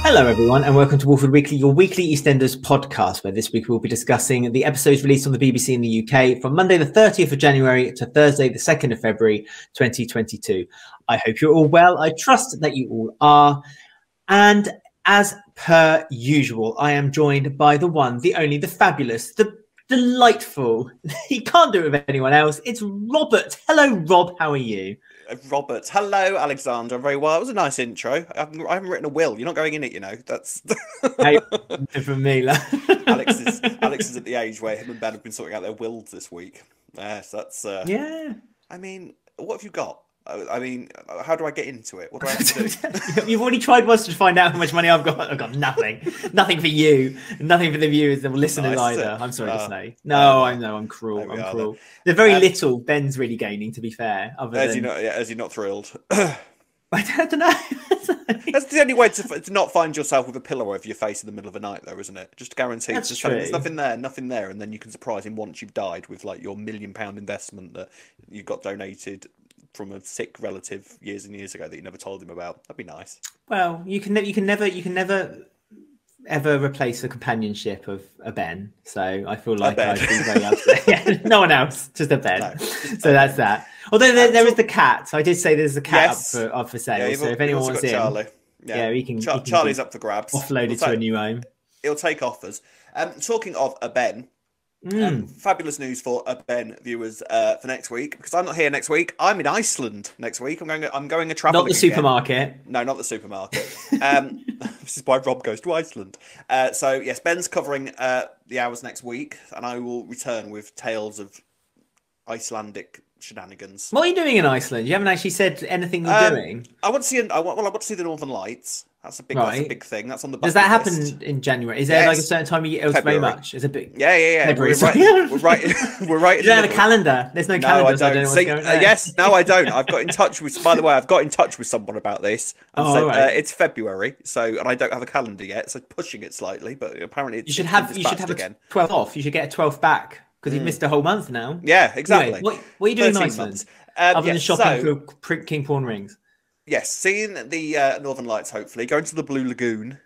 Hello, everyone, and welcome to Walford Weekly, your weekly EastEnders podcast, where this week we'll be discussing the episodes released on the BBC in the UK from Monday the 30th of January to Thursday the 2nd of February 2022. I hope you're all well. I trust that you all are. And as per usual, I am joined by the one, the only, the fabulous, the delightful. He can't do it with anyone else. It's Robert. Hello, Rob. How are you? Robert. Hello, Alexander. Very well. It was a nice intro. I haven't written a will. You're not going in it, you know. That's Hey, from me. Alex is at the age where him and Ben have been sorting out their wills this week. So that's yeah. I mean, what have you got? I mean, how do I get into it? What do I have to do? You've already tried once to find out how much money I've got. I've got nothing. Nothing for you. Nothing for the viewers and listeners either. I'm sorry to say. No, I know. I'm cruel. I'm cruel. There's very little Ben's really gaining, to be fair. As you're not thrilled. I don't know. That's the only way to not find yourself with a pillow over your face in the middle of the night, though, isn't it? Just guarantee. That's true. There's nothing there, and then you can surprise him once you've died with like your £1 million investment that you got donated from a sick relative years and years ago that you never told him about. That'd be nice. Well, you can never ever replace the companionship of a Ben. So I feel like I'd be very upset. Yeah, no one else, just a Ben. No. So that's that. Although there is the cat. So I did say there's a cat up for sale. Yeah, so if anyone wants him, Charlie. Yeah, he can. Charlie's up for grabs. Offloaded to a new home. He'll take offers. Talking of a Ben. Fabulous news for Ben viewers for next week, because I'm not here next week. I'm in Iceland next week. I'm going a travel. Not the supermarket. No, not the supermarket. This is why Rob goes to Iceland. So yes, Ben's covering the hours next week, and I will return with tales of Icelandic shenanigans. What are you doing in Iceland? You haven't actually said anything you're doing. I want to see. I want to see the Northern Lights. That's a big thing. That's on the bucket Does that happen list. In January? Is there like a certain time of year? Very much. It's a big. Yeah. February. We're right. You don't have a calendar. There's no calendar. I don't. So I don't know what's going on. Yes. No, I don't. I've got in touch with. By the way, I've got in touch with someone about this. And said, right. It's February, and I don't have a calendar yet, so pushing it slightly. But apparently, you should have a 12th off. You should get a 12th back because you've missed a whole month now. Yeah, exactly. Anyway, what are you doing in Iceland other than shopping for king prawn rings? Yes, seeing the Northern Lights, hopefully. Going to the Blue Lagoon,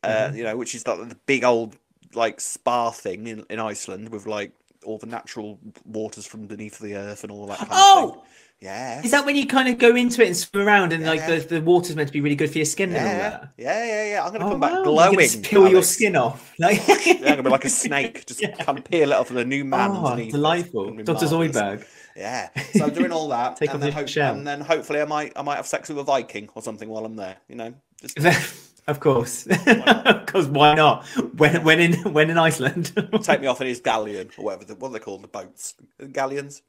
which is like the big old like spa thing in Iceland with like all the natural waters from beneath the earth and all that kind of thing. Yeah. Is that when you kind of go into it and swim around and like the water's meant to be really good for your skin and all that? Yeah. I'm going to come back glowing. You can peel your skin off. I'm going to be like a snake, just kind of peel it off with a new man underneath. Delightful. Dr. Zoidberg. Yeah, so I'm doing all that, and then hopefully I might have sex with a Viking or something while I'm there. You know, of course, because why not? When in Iceland, take me off in his galleon or whatever. What are they called? The boats, galleons.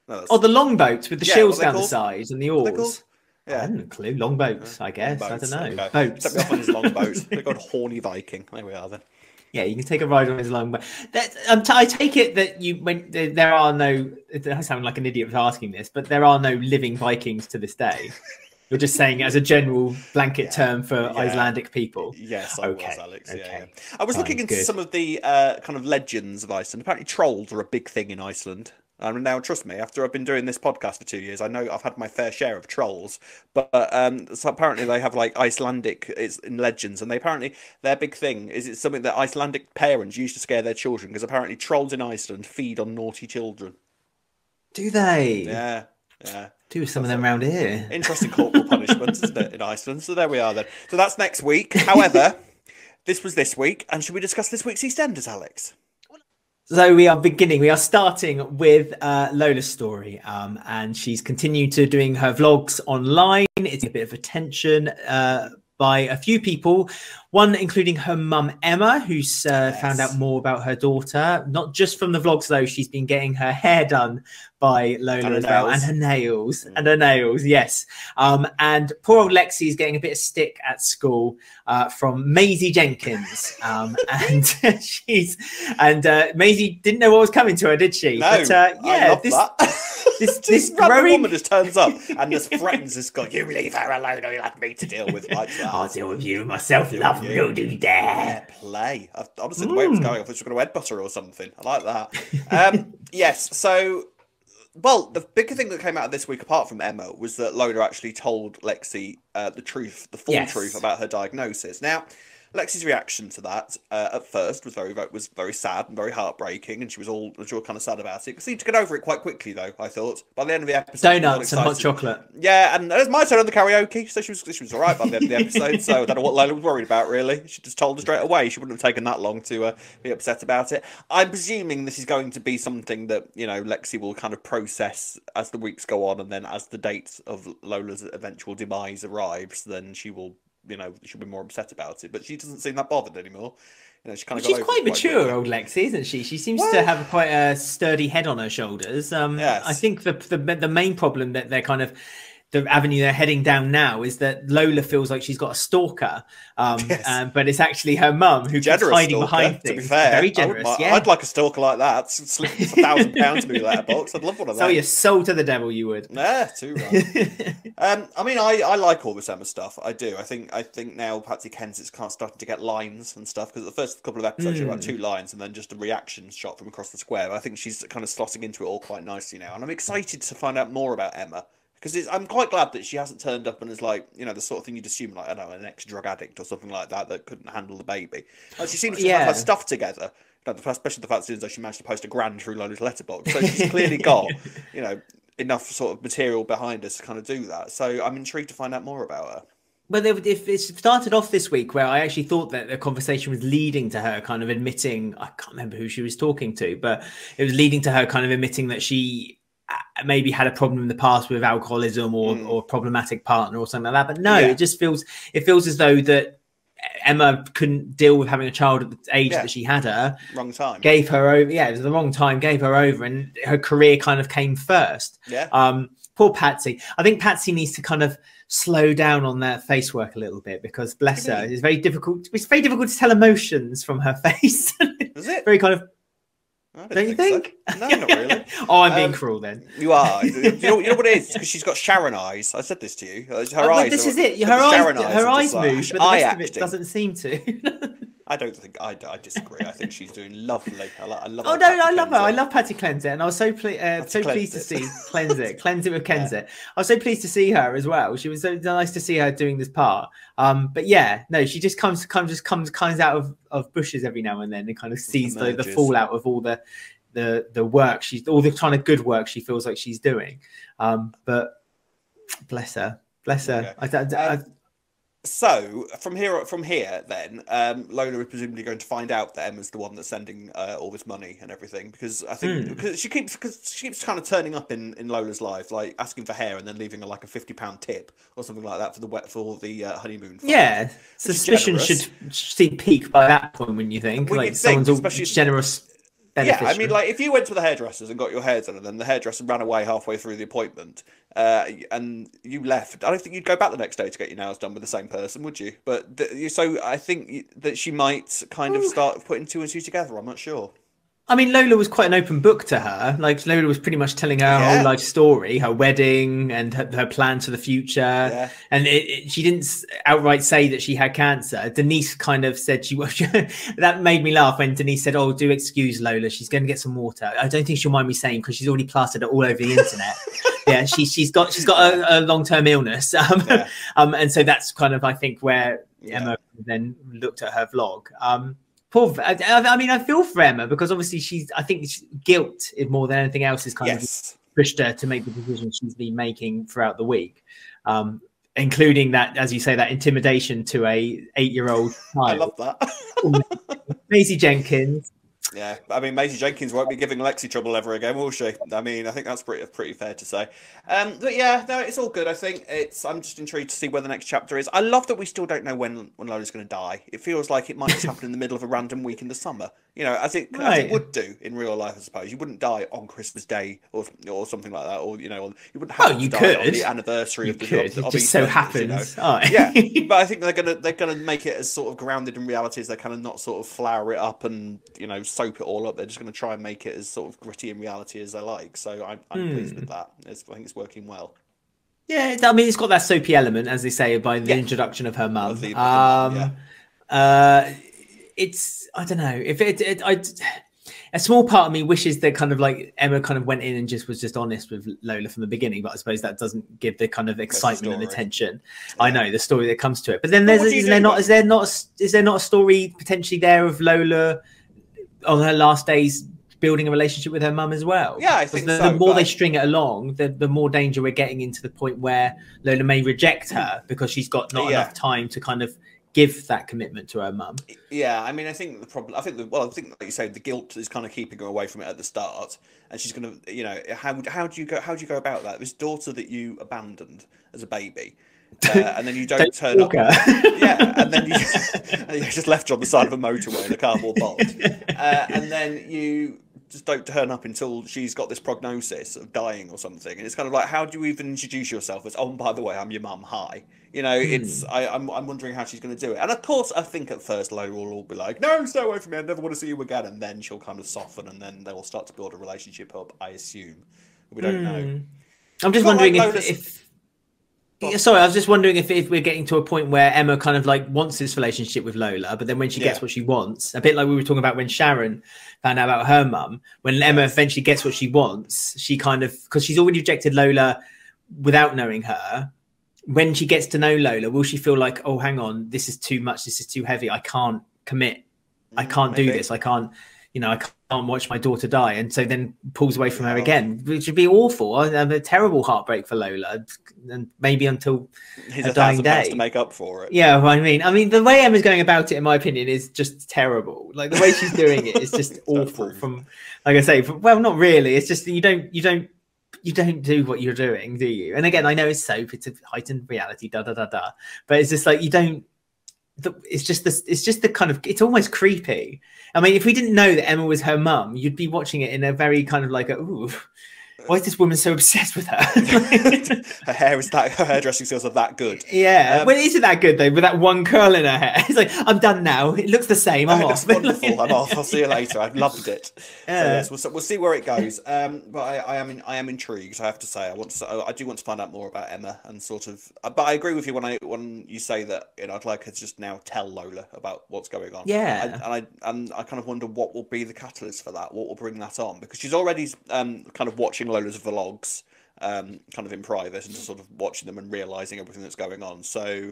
No, the long boats with the shields down the sides and the oars. Yeah, I haven't a clue. Long boats, I guess. Boats. I don't know. Okay. Boats. Take me off on his long boat. They're called horny Viking. There we are then. Yeah, you can take a ride on his long boat. I take it that there are no. I sound like an idiot for asking this, but there are no living Vikings to this day. You're just saying it as a general blanket term for Icelandic people. Yes, I was, Alex. Yeah. I was looking into some of the kind of legends of Iceland. Apparently, trolls are a big thing in Iceland. And now, trust me, after I've been doing this podcast for 2 years, I know I've had my fair share of trolls. But so apparently they have like Icelandic in legends, and their big thing is it's something that Icelandic parents used to scare their children, because apparently trolls in Iceland feed on naughty children. Do they? Yeah. Do some of them around here. Interesting corporal punishment, isn't it, in Iceland? So there we are then. So that's next week. However, this was this week, and should we discuss this week's EastEnders, Alex? So we are starting with Lola's story, and she's continued to doing her vlogs online. It's a bit of attention by a few people, one including her mum Emma, who's found out more about her daughter, not just from the vlogs though. She's been getting her hair done by Lola as well, and her nails, yes. And poor old Lexi is getting a bit of stick at school from Maisie Jenkins, and Maisie didn't know what was coming to her, did she? No, but, I love that. This random woman just turns up and just threatens this guy. You leave her alone, or you'll have me to deal with. Like that. I'll deal with you myself, love. Go do that. Play. Honestly, the way it was going, I thought she was going to headbutt her or something. I like that. Yes. So, well, the bigger thing that came out of this week, apart from Emma, was that Lola actually told Lexi the truth, the full truth about her diagnosis. Now, Lexi's reaction to that at first was very sad and very heartbreaking, and she was all kind of sad about it. Seemed to get over it quite quickly, though. I thought by the end of the episode, donuts and hot chocolate. Yeah, and it was my turn on the karaoke, so she was all right by the end of the episode. So I don't know what Lola was worried about, really. She just told her straight away. She wouldn't have taken that long to be upset about it. I'm presuming this is going to be something that, you know, Lexi will kind of process as the weeks go on, and then as the date of Lola's eventual demise arrives, then she will, you know, she'll be more upset about it. But she doesn't seem that bothered anymore. You know, she's quite mature, old Lexi, isn't she? She seems to have quite a sturdy head on her shoulders. Yes. I think the main problem that they're kind of, the avenue they're heading down now is that Lola feels like she's got a stalker, but it's actually her mum who keeps hiding behind things. To be fair, very generous. I'd like a stalker like that. Slip £1,000 to me letterbox. I'd love one of those. Sell your soul to the devil, you would. Yeah, too right. I mean, I like all this Emma stuff. I do. I think now Patsy Kensit's kind of starting to get lines and stuff, because the first couple of episodes she had like 2 lines and then just a reaction shot from across the square. But I think she's kind of slotting into it all quite nicely now, and I'm excited to find out more about Emma. Because I'm quite glad that she hasn't turned up and is like, you know, the sort of thing you'd assume, like, I don't know, an ex-drug addict or something like that couldn't handle the baby. Like, she seems to have her stuff together, especially the fact that she managed to post a grand through Lola's letterbox. So she's clearly got, you know, enough sort of material behind us to kind of do that. So I'm intrigued to find out more about her. But if it started off this week where I actually thought that the conversation was leading to her kind of admitting, I can't remember who she was talking to, but it was leading to her kind of admitting that she maybe had a problem in the past with alcoholism or a problematic partner or something like that. But no, it just feels as though that Emma couldn't deal with having a child at the age that she had her. Wrong time. Gave her over. Yeah, it was the wrong time. Gave her over, and her career kind of came first. Yeah. Poor Patsy. I think Patsy needs to kind of slow down on that face work a little bit, because bless her, it's very difficult. It's very difficult to tell emotions from her face. Is it? Very kind of. Don't you think? So. No, not really. Oh, I'm being cruel then. You are. You know what it is? Because she's got Sharon eyes. I said this to you. Her eyes. This is it. Her eyes move, but the rest of it doesn't seem to. I don't think I disagree. I think she's doing lovely. I love. Oh no, I love her. I love Patty Cleanse It, and I was so pleased to see Cleanse It with Kensit. I was so pleased to see her as well. She was so nice to see her doing this part. But yeah, no, she just comes out of bushes every now and then and kind of sees the fallout of all the work all the kind of good work she feels like she's doing. But bless her. Okay. So from here, then Lola is presumably going to find out that Emma's the one that's sending all this money and everything, because I think because she keeps kind of turning up in Lola's life, like asking for hair and then leaving her like a £50 tip or something like that for the honeymoon fund. Yeah, suspicion should see peak by that point, when you think someone's all generous. Yeah, I mean, like, if you went to the hairdressers and got your hair done, and then the hairdresser ran away halfway through the appointment, and you left, I don't think you'd go back the next day to get your nails done with the same person, would you? But so I think that she might kind of start putting 2 and 2 together. I'm not sure. I mean, Lola was quite an open book to her. Like, Lola was pretty much telling her whole life story, her wedding and her plans for the future. Yeah. And she didn't outright say that she had cancer. Denise kind of said she was. That made me laugh when Denise said, "Oh, do excuse Lola. She's going to get some water." I don't think she'll mind me saying, because she's already plastered it all over the internet. Yeah, she's got a long-term illness. And so that's kind of, I think, where Emma then looked at her vlog. I mean, I feel for Emma, because obviously I think guilt, more than anything else, is kind of pushed her to make the decisions she's been making throughout the week, including that, as you say, that intimidation to a 8-year-old child. I love that. Maisie Jenkins. Yeah, I mean, Maisie Jenkins won't be giving Lexi trouble ever again, will she? I mean, I think that's pretty fair to say. But yeah, no, it's all good. I think I'm just intrigued to see where the next chapter is. I love that we still don't know when Lola's going to die. It feels like it might just happen in the middle of a random week in the summer. You know, as it would do in real life, I suppose. You wouldn't die on Christmas Day or something like that, or you know, you wouldn't have to die on the anniversary of the. It just so happens. You know? Yeah, but I think they're gonna make it as sort of grounded in reality as they kind of not sort of flower it up and, you know, soap it all up. They're just going to try and make it as sort of gritty in reality as they like. So I'm pleased with that. I think it's working well. Yeah, I mean, it's got that soapy element, as they say, by the introduction of her mum. It's, I don't know, if a small part of me wishes that kind of like Emma kind of went in and was just honest with Lola from the beginning, but I suppose that doesn't give the kind of excitement and attention. Yeah. I know the story that comes to it, but then is there not a story potentially there of Lola on her last days building a relationship with her mum as well? Yeah, I think the more they string it along, the more danger we're getting into the point where Lola may reject her because she's got not enough time to kind of give that commitment to her mum. Yeah, I mean, I think the problem, I think like you say, the guilt is kind of keeping her away from it at the start, and she's going to, you know, how do you go about that? This daughter that you abandoned as a baby, and then you don't turn up. Yeah, and then you just left her on the side of a motorway in a cardboard box, and then you just don't turn up until she's got this prognosis of dying or something. And it's kind of like, how do you even introduce yourself as, oh, by the way, I'm your mum, hi. You know, it's I'm wondering how she's going to do it. And of course, I think at first Lola will all be like, no, stay away from me, I never want to see you again. And then she'll kind of soften, and then they'll start to build a relationship up, I assume. We don't know. I'm just wondering sorry, I was just wondering if we're getting to a point where Emma kind of like wants this relationship with Lola, but then when she gets what she wants, a bit like we were talking about when Sharon found out about her mum, when Emma eventually gets what she wants, she kind of, because she's already rejected Lola without knowing her, when she gets to know Lola, will she feel like, oh, hang on, this is too much, this is too heavy, I can't commit, I can't do this, I can't, you know, I can't watch my daughter die, and so then pulls away from her again, which would be awful. A terrible heartbreak for Lola, and maybe until her dying day to make up for it. Yeah, I mean, the way Emma's going about it, in my opinion, is just terrible. Like the way she's doing it is just awful. From, like I say, well, not really. It's just that you don't do what you're doing, do you? And again, I know it's soap, it's a heightened reality, but it's just like you don't. It's just the kind of, it's almost creepy. I mean, if we didn't know that Emma was her mum, you'd be watching it in a very kind of like ooh, why is this woman so obsessed with her? Her hairdressing skills are that good. Yeah. Well, is it that good though? With that one curl in her hair, it's like, I'm done now. It looks the same. I'm off. Wonderful. I'm off. I'll see you later. I've loved it. Yeah. So yes, we'll see where it goes. But I am intrigued. I have to say, I do want to find out more about Emma and sort of. But I agree with you when you say that. You know, I'd like her to just now tell Lola about what's going on. Yeah. And I kind of wonder what will be the catalyst for that. What will bring that on? Because she's already kind of watching Lola's vlogs kind of in private and just sort of watching them and realizing everything that's going on. So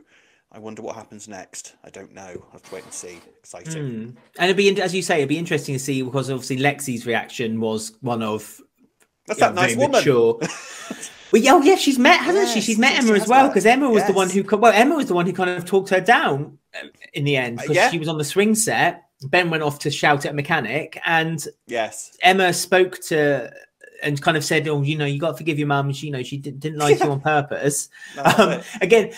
I wonder what happens next. I don't know. I'll have to wait and see. Exciting. And it'd be, as you say, it'd be interesting to see, because obviously Lexi's reaction was one of, that's that nice woman. Well, yeah, she's met, hasn't she? She's met Emma as well, because Emma was the one who, Emma was the one who kind of talked her down in the end, because she was on the swing set. Ben went off to shout at a mechanic, and Emma spoke to and kind of said, oh, you know, you got to forgive your mum. She, you know, she didn't like you on purpose. Again,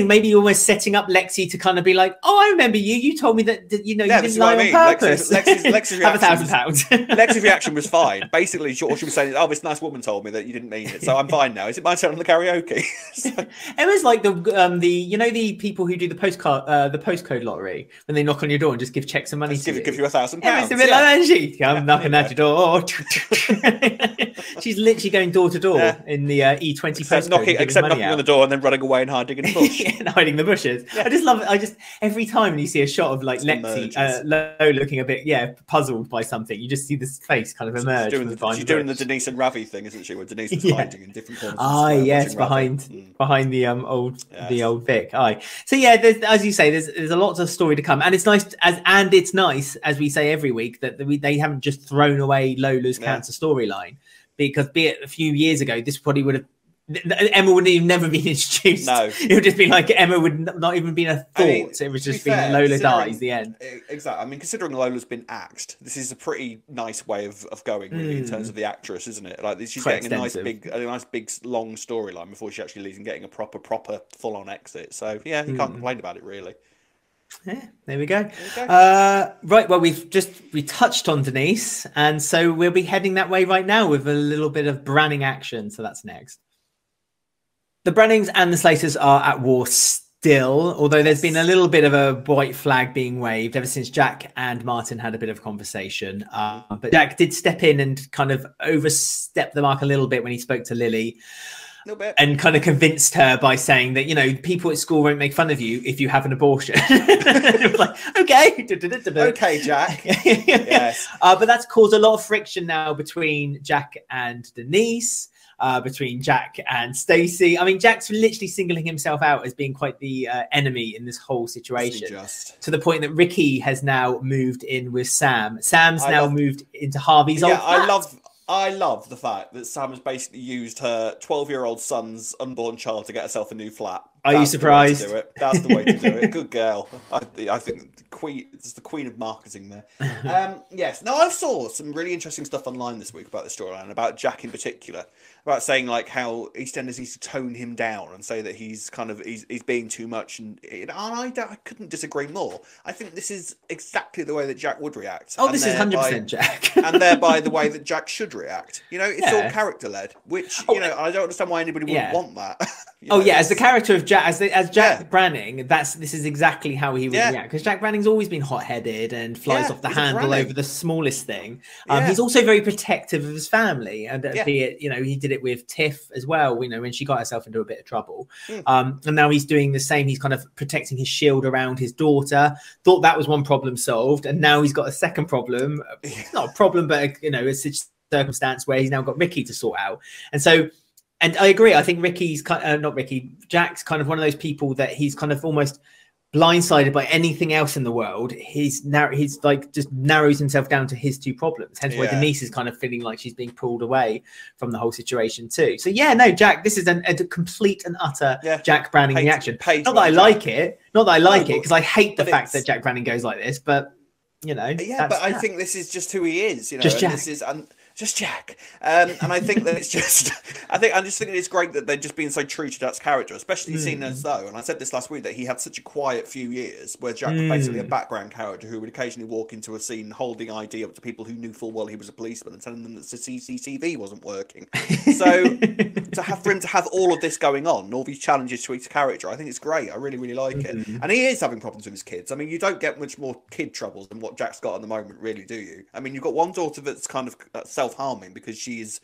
maybe almost setting up Lexi to kind of be like, oh, I remember you. You told me that you know, you didn't lie on purpose. Lexi's have £1,000. Lexi's reaction was fine. Basically, all she was saying is, oh, this nice woman told me that you didn't mean it, so I'm fine now. Is it my turn on the karaoke? Emma's like the you know, the people who do the postcode lottery, when they knock on your door and just give checks of money to you. Give you £1,000. Emma's a bit like that. I'm knocking at your door. She's literally going door to door in the E20 postcode. Knocking on the door and then running away and hiding in the bush. And hiding in the bushes. Yeah. I just love it. Every time you see a shot of like Lexi, Lola looking a bit, puzzled by something, you just see this face kind of emerge. She's doing the Denise and Ravi thing, isn't she? Where Denise is hiding in different corners. Yes, behind the old Vic. So yeah, as you say, there's a lot of story to come, and it's nice as we say every week that they haven't just thrown away Lola's cancer storyline. Because be it a few years ago, this probably would have, Emma would have never been introduced. No, it would just be like Emma would not even been a thought. I mean, it was just been Lola dies, the end. Exactly. I mean, considering Lola's been axed, this is a pretty nice way of going really, in terms of the actress, isn't it? Like she's getting a nice big long storyline before she actually leaves and getting a proper full on exit. So yeah, you can't complain about it really. Yeah, there we go. Right, well, we touched on Denise, and so we'll be heading that way right now with a little bit of Branning action. So that's next. The Brannings and the Slaters are at war still, although there's been a little bit of a white flag being waved ever since Jack and Martin had a bit of a conversation. But Jack did step in and kind of overstep the mark a little bit when he spoke to Lily. little bit. And kind of convinced her by saying that, you know, people at school won't make fun of you if you have an abortion. It was like, okay. Okay, Jack. Yes. But that's caused a lot of friction now between Jack and Denise, between Jack and Stacey. I mean, Jack's literally singling himself out as being quite the enemy in this whole situation, to the point that Ricky has now moved in with Sam. Sam's now moved into Harvey's old flat. I love the fact that Sam has basically used her 12-year-old son's unborn child to get herself a new flat. Are you surprised? That's the way to do it. Good girl. I think it's the queen of marketing there. Yes. Now, I saw some really interesting stuff online this week about the storyline, about Jack in particular, about saying like how EastEnders needs to tone him down and say that he's kind of he's being too much, and I couldn't disagree more. I think this is exactly the way that Jack would react. Oh, this is 100% Jack, and thereby the way that Jack should react. You know, it's all character led, which you know I don't understand why anybody wouldn't want that. As the character of Jack, as Jack Branning, this is exactly how he would react, because Jack Branning's always been hot-headed and flies off the handle over the smallest thing. He's also very protective of his family, and be it, you know, he did it with Tiff as well, you know, when she got herself into a bit of trouble. And now he's doing the same. He's kind of protecting his shield around his daughter. Thought that was one problem solved, and now he's got a second problem. It's not a problem, but you know, it's a circumstance where he's now got Ricky to sort out. And I agree. I think Jack's kind of one of those people that he's kind of almost blindsided by anything else in the world. He's like just narrows himself down to his two problems. Hence why Denise is kind of feeling like she's being pulled away from the whole situation too. So Jack, this is a complete and utter Jack Branning reaction. Not that I like it, because I hate the fact that Jack Branning goes like this, but you know. Yeah, but I think this is just who he is. You know, just Jack. This is just Jack. And I think that it's just, I just think it's great that they're just being so true to Jack's character, especially seeing as though, and I said this last week, that he had such a quiet few years where Jack was basically a background character who would occasionally walk into a scene holding ID up to people who knew full well he was a policeman and telling them that the CCTV wasn't working. So for him to have all of this going on, and all these challenges to his character, I think it's great. I really, really like it. And he is having problems with his kids. I mean, you don't get much more kid troubles than what Jack's got at the moment, really, do you? I mean, you've got one daughter that's kind of self-harming because she's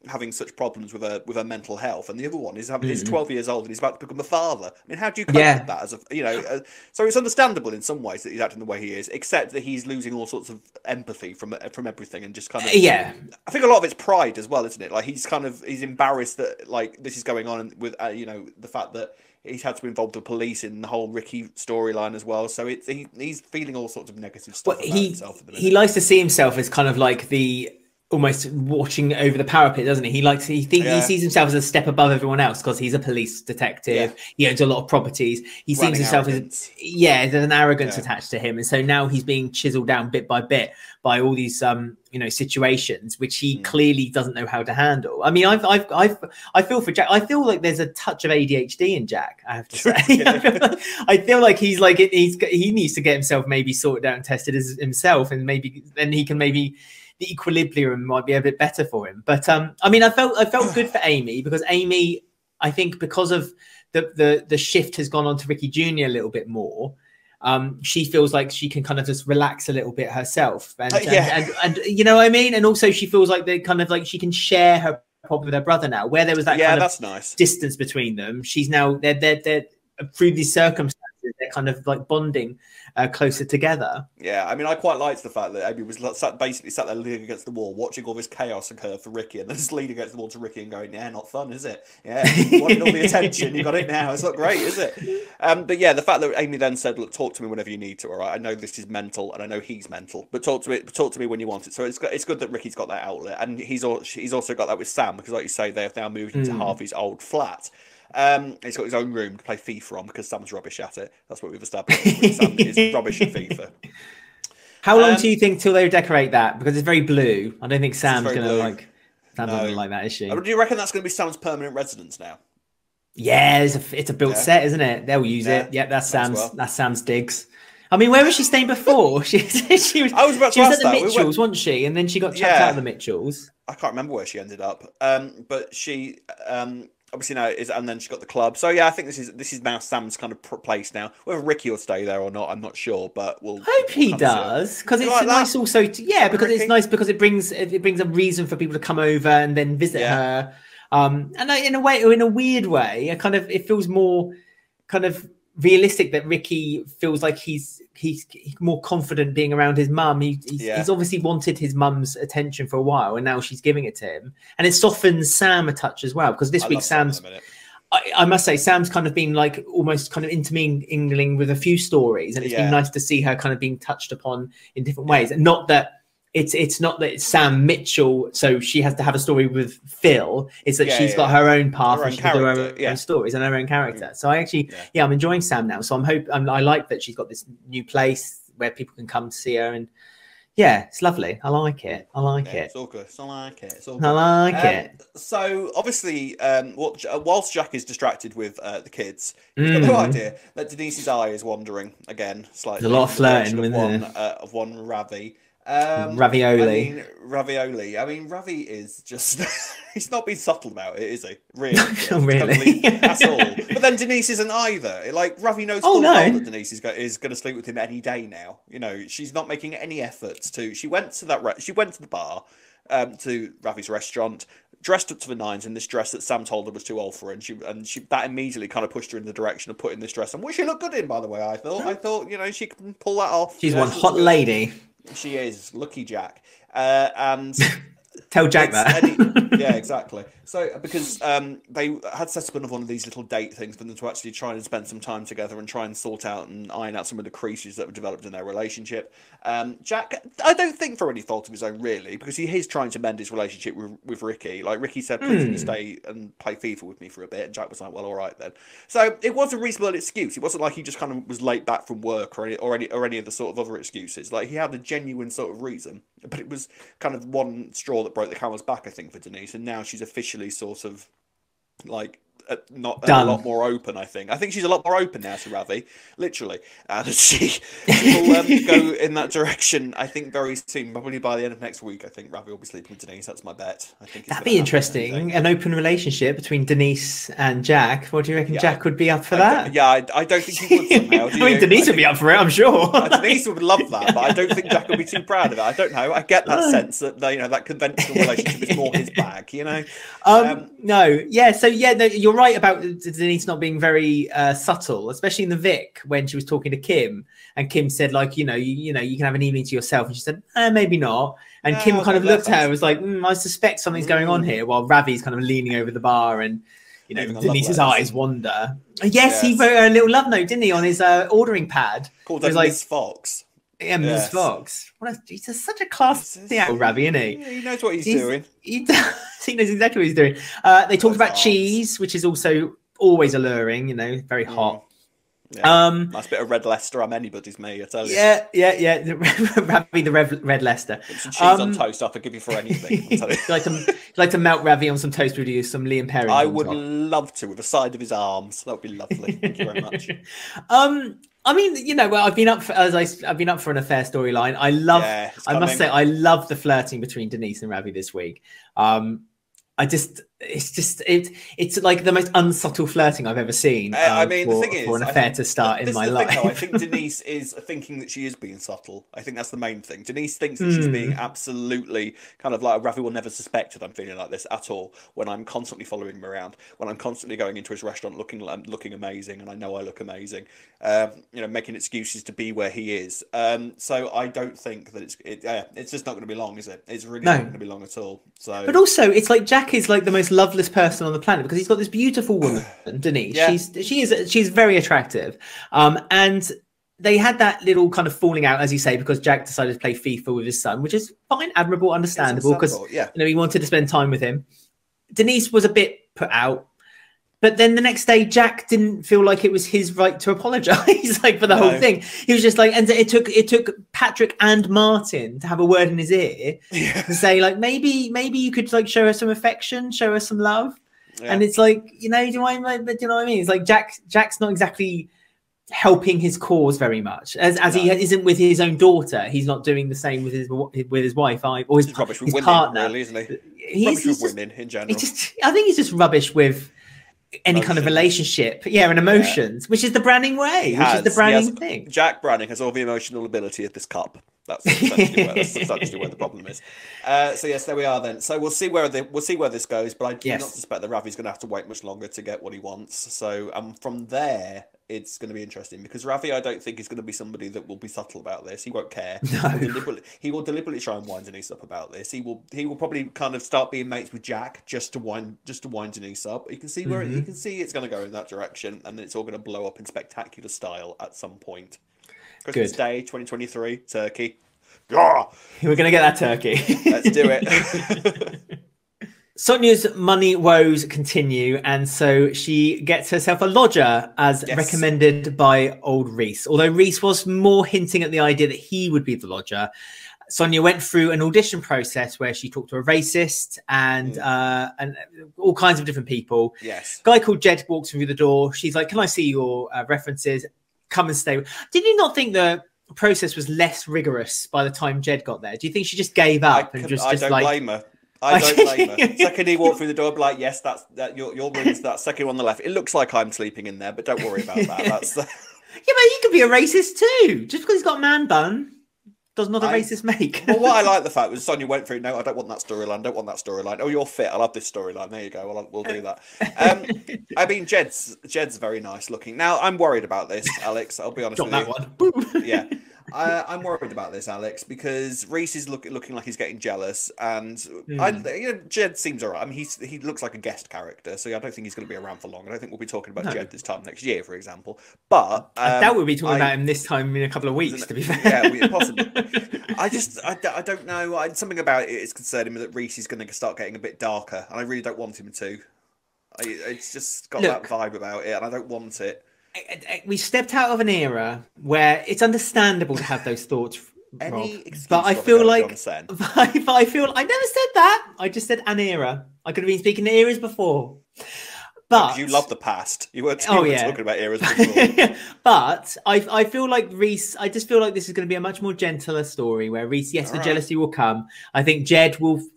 having such problems with her mental health, and the other one is 12 years old and he's about to become a father. I mean, how do you cope with that as a, you know? So it's understandable in some ways that he's acting the way he is, except that he's losing all sorts of empathy from everything, and just kind of I think a lot of it's pride as well, isn't it? Like he's embarrassed that like this is going on with you know, the fact that he's had to involve the police in the whole Ricky storyline as well. So he's feeling all sorts of negative stuff about himself at the minute. He likes to see himself as kind of like the almost watching over the parapet, doesn't he? He sees himself as a step above everyone else because he's a police detective. He owns a lot of properties. He sees himself as there's an arrogance attached to him, and so now he's being chiseled down bit by bit by all these you know, situations which he clearly doesn't know how to handle. I mean, I feel for Jack. I feel like there's a touch of ADHD in Jack, I have to say. I feel like he needs to get himself maybe sorted out and tested as himself, and maybe then he can maybe the equilibrium might be a bit better for him. But I mean, I felt good for Amy, because Amy, I think because of the shift has gone on to Ricky Jr. a little bit more. She feels like she can kind of just relax a little bit herself, and you know what I mean. And also, she feels like they kind of like she can share her problem with her brother now, where there was that kind of distance between them. She's now they're through these circumstances, they're kind of like bonding closer together. Yeah, I mean, I quite liked the fact that Amy was basically sat there leaning against the wall, watching all this chaos occur for Ricky, and then just leaning against the wall to Ricky and going, "Yeah, not fun, is it? Yeah, you wanted all the attention, you got it now. It's not great, is it?" But yeah, the fact that Amy then said, "Look, talk to me whenever you need to. All right, I know this is mental, and I know he's mental, but talk to me when you want it." So it's good that Ricky's got that outlet, and he's also got that with Sam, because, like you say, they have now moved into Harvey's old flat. He's got his own room to play FIFA on because Sam's rubbish at it. That's what we've established. Sam is rubbish at FIFA. How long do you think till they decorate that? Because it's very blue. I don't think Sam's going to like that, is she? Do you reckon that's going to be Sam's permanent residence now? Yeah, it's a built set, isn't it? They'll use it. Yeah, that's Sam's digs. I mean, where was she staying before? she was at the Mitchells, wasn't she? And then she got chucked out of the Mitchells. I can't remember where she ended up. But she obviously now and then she got the club. So yeah, I think this is now Sam's kind of place now. Whether Ricky will stay there or not, I'm not sure, but we'll hope he does, because it's nice also because it's nice because it brings a reason for people to come over and then visit her. And in a way, or in a weird way, it feels more kind of realistic that Ricky feels like he's more confident being around his mum. He's obviously wanted his mum's attention for a while, and now she's giving it to him. And it softens Sam a touch as well, because this week Sam's, I must say, Sam's kind of been like almost kind of intermingling with a few stories, and it's been nice to see her kind of being touched upon in different ways. And not that it's not that it's Sam Mitchell, so she has to have a story with Phil. It's that she's got her own path, and she can do her own stories and her own character. So I actually, I'm enjoying Sam now. So I like that she's got this new place where people can come to see her, and it's lovely. I like it. It's all good. I like it. So obviously, whilst Jack is distracted with the kids, he's got no idea that Denise's eye is wandering again slightly. There's a lot of flirting with one Ravi. Ravioli. I mean, Ravi is just he's not being subtle about it, is he? Really? Not really. At all. But then Denise isn't either. Like, Ravi knows full well that Denise is going to sleep with him any day now. You know, she's not making any efforts to. She went to the bar, to Ravi's restaurant, dressed up to the nines in this dress that Sam told her was too old for her, and she that immediately kind of pushed her in the direction of putting this dress on, which she looked good in, by the way. I thought, you know, she can pull that off. She's one hot lady. She is. Lucky Jack. And tell Jack that. Yeah, exactly. So because they had set up one of these little date things for them to actually try and spend some time together and try and sort out and iron out some of the creases that were developed in their relationship. Jack, I don't think for any fault of his own, really, because he is trying to mend his relationship with Ricky. Like, Ricky said, please can you stay and play FIFA with me for a bit? And Jack was like, well, all right then. So it was a reasonable excuse. It wasn't like he just kind of was late back from work or any of the sort of other excuses. Like, he had a genuine sort of reason, but it was kind of one straw that broke the camel's back, I think, for Denise. And now she's officially sort of like a lot more open. I think she's a lot more open now to Ravi, literally, and she will go in that direction. I think very soon, probably by the end of next week. I think Ravi will be sleeping with Denise. That's my bet. I think that'd be interesting. An open relationship between Denise and Jack. What do you reckon? Jack would be up for that? I don't think he would somehow. I mean, Denise would be up for it, I'm sure. Denise would love that, but I don't think Jack would be too proud of it. I don't know. I get that sense that that conventional relationship is more his bag. You know. No. Yeah. So no, you're right about Denise not being very subtle, especially in the Vic when she was talking to Kim, and Kim said, like, you can have an evening to yourself, and she said, maybe not. And Kim kind of looked at her and was like, I suspect something's going on here, while Ravi's kind of leaning over the bar, and Denise's eyes wander. Yes, he wrote a little love note, didn't he, on his ordering pad? Called her Miss Fox. Yeah, Miss Fox. He's such a classy Ravi, isn't he? Yeah, he knows what he's doing. He knows exactly what he's doing. They talked about cheese, which is also always alluring, very hot. Nice bit of red Leicester. I'm anybody's mate, I tell you. Yeah. Ravi the red Leicester. Put some cheese on toast, I'll forgive you for anything. I'll tell you. like to melt Ravi on some toast with you, some Liam Perry. I would love to, with the side of his arms. That would be lovely. Thank you very much. I mean, I've been up for an affair storyline. I must say, I love the flirting between Denise and Ravi this week. It's like the most unsubtle flirting I've ever seen. I mean, the thing is, for an affair to start in my life. I think Denise is thinking that she is being subtle. I think that's the main thing. Denise thinks that she's being absolutely kind of like, Ravi will never suspect that I'm feeling like this at all. When I'm constantly following him around, when I'm constantly going into his restaurant looking amazing, and I know I look amazing. Making excuses to be where he is. So I don't think that it's just not going to be long, is it? It's really not going to be long at all. So, but also, it's like Jack is like the most loveless person on the planet, because he's got this beautiful woman, Denise. Yeah. She's very attractive, and they had that little kind of falling out, as you say, because Jack decided to play FIFA with his son, which is fine, admirable, understandable, because he wanted to spend time with him. Denise was a bit put out. But then the next day, Jack didn't feel like it was his right to apologise, for the whole thing. He was just like, and it took Patrick and Martin to have a word in his ear to say, like, maybe you could show her some affection, show her some love. Yeah. And it's like, do you know what I mean? It's like Jack's not exactly helping his cause very much, as he isn't with his own daughter. He's not doing the same with his wife or his partner, really, isn't he? Rubbish with women in general. I think he's just rubbish with any kind of relationship, and emotions, which is the Branning way, which is the Branning thing. Jack Branning has all the emotional ability of this cup. That's essentially where the problem is. So yes, there we are then. So we'll see where this goes, but I do not suspect that Ravi's going to have to wait much longer to get what he wants. So from there, it's going to be interesting because Ravi, I don't think is going to be somebody that will be subtle about this. He won't care. No. He will deliberately try and wind Denise up about this. He will probably kind of start being mates with Jack just to wind Denise up. You can see where you can see it's going to go in that direction, and then it's all going to blow up in spectacular style at some point. Christmas Day 2023, turkey. We're going to get that turkey. Let's do it. Sonia's money woes continue, and so she gets herself a lodger as recommended by old Reiss. Although Reiss was more hinting at the idea that he would be the lodger, Sonia went through an audition process where she talked to a racist and all kinds of different people. Yes. Guy called Jed walks through the door. She's like, "Can I see your references? Come and stay." Did you not think the process was less rigorous by the time Jed got there? Do you think she just gave up I don't blame her. I don't blame her. Second he walked through the door, I'd be like, yes, that's your room's that second one on the left. It looks like I'm sleeping in there, but don't worry about that. That's yeah, but he could be a racist too. Just because he's got a man bun does not a racist make. Well, what I like the fact was Sonia went through. No, I don't want that storyline. Don't want that storyline. Oh, you're fit. I'll have this storyline. There you go. Well, we'll do that. I mean, Jed's very nice looking. Now, I'm worried about this, Alex. I'll be honest with you. That one. Yeah. I'm worried about this, Alex, because Reiss is looking like he's getting jealous, and Jed seems alright. I mean, he looks like a guest character, so I don't think he's going to be around for long. I don't think we'll be talking about Jed this time next year, for example. But I doubt we'll be talking about him this time in a couple of weeks. To be fair, yeah, possibly. I don't know. Something about it is concerning me that Reiss is going to start getting a bit darker, and I really don't want him to. It's just got that vibe about it, and I don't want it. We stepped out of an era where it's understandable to have those thoughts, Rob, but I feel like I never said that. I just said an era. I could have been speaking of eras before, but you love the past. You were talking about eras before. But I feel like Reiss. I just feel like this is going to be a much more gentler story where Reiss. Yes, the jealousy will come. I think